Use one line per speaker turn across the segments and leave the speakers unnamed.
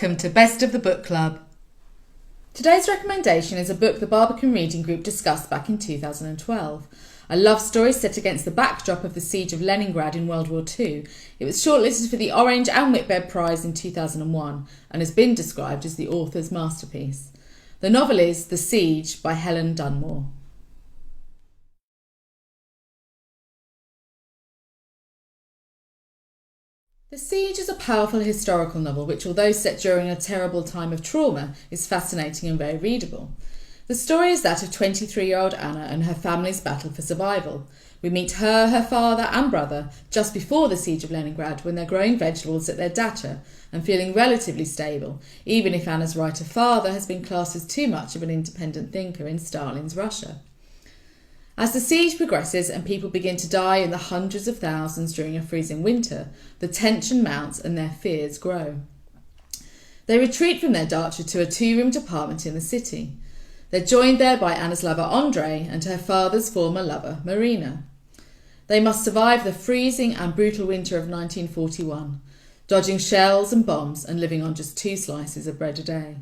Welcome to Best of the Book Club. Today's recommendation is a book the Barbican Reading Group discussed back in 2012. A love story set against the backdrop of the siege of Leningrad in World War II. It was shortlisted for the Orange and Whitbread Prize in 2001 and has been described as the author's masterpiece. The novel is The Siege by Helen Dunmore. The Siege is a powerful historical novel which, although set during a terrible time of trauma, is fascinating and very readable. The story is that of 23-year-old Anna and her family's battle for survival. We meet her father and brother just before the siege of Leningrad when they're growing vegetables at their dacha and feeling relatively stable, even if Anna's writer father has been classed as too much of an independent thinker in Stalin's Russia. As the siege progresses and people begin to die in the hundreds of thousands during a freezing winter, the tension mounts and their fears grow. They retreat from their dacha to a 2-room apartment in the city. They're joined there by Anna's lover Andrei and her father's former lover Marina. They must survive the freezing and brutal winter of 1941, dodging shells and bombs and living on just 2 slices of bread a day.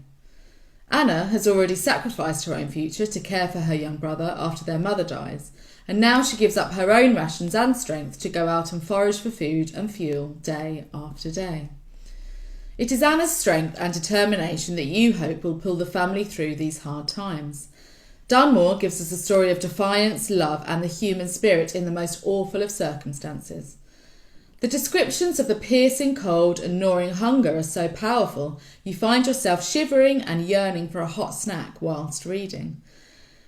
Anna has already sacrificed her own future to care for her young brother after their mother dies, and now she gives up her own rations and strength to go out and forage for food and fuel day after day. It is Anna's strength and determination that you hope will pull the family through these hard times. Dunmore gives us a story of defiance, love, and the human spirit in the most awful of circumstances. The descriptions of the piercing cold and gnawing hunger are so powerful, you find yourself shivering and yearning for a hot snack whilst reading.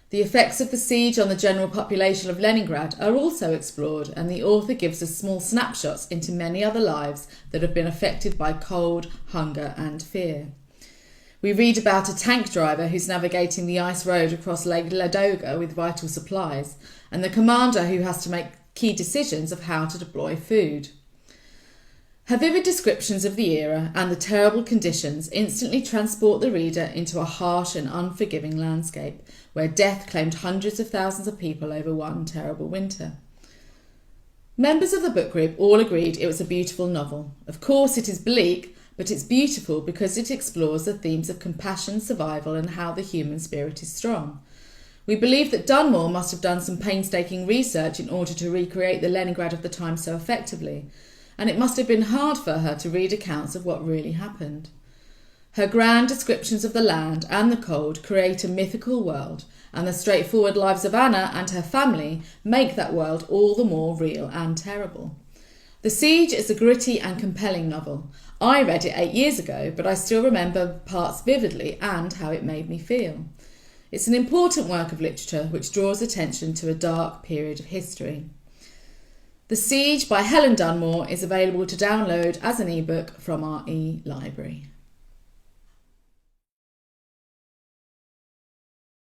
The effects of the siege on the general population of Leningrad are also explored, and the author gives us small snapshots into many other lives that have been affected by cold, hunger and fear. We read about a tank driver who's navigating the ice road across Lake Ladoga with vital supplies, and the commander who has to make key decisions of how to deploy food. Her vivid descriptions of the era and the terrible conditions instantly transport the reader into a harsh and unforgiving landscape where death claimed hundreds of thousands of people over one terrible winter. Members of the book group all agreed it was a beautiful novel. Of course it is bleak, but it's beautiful because it explores the themes of compassion, survival and how the human spirit is strong. We believe that Dunmore must have done some painstaking research in order to recreate the Leningrad of the time so effectively, and it must have been hard for her to read accounts of what really happened. Her grand descriptions of the land and the cold create a mythical world, and the straightforward lives of Anna and her family make that world all the more real and terrible. The Siege is a gritty and compelling novel. I read it 8 years ago, but I still remember parts vividly and how it made me feel. It's an important work of literature which draws attention to a dark period of history. The Siege by Helen Dunmore is available to download as an ebook from our e-library.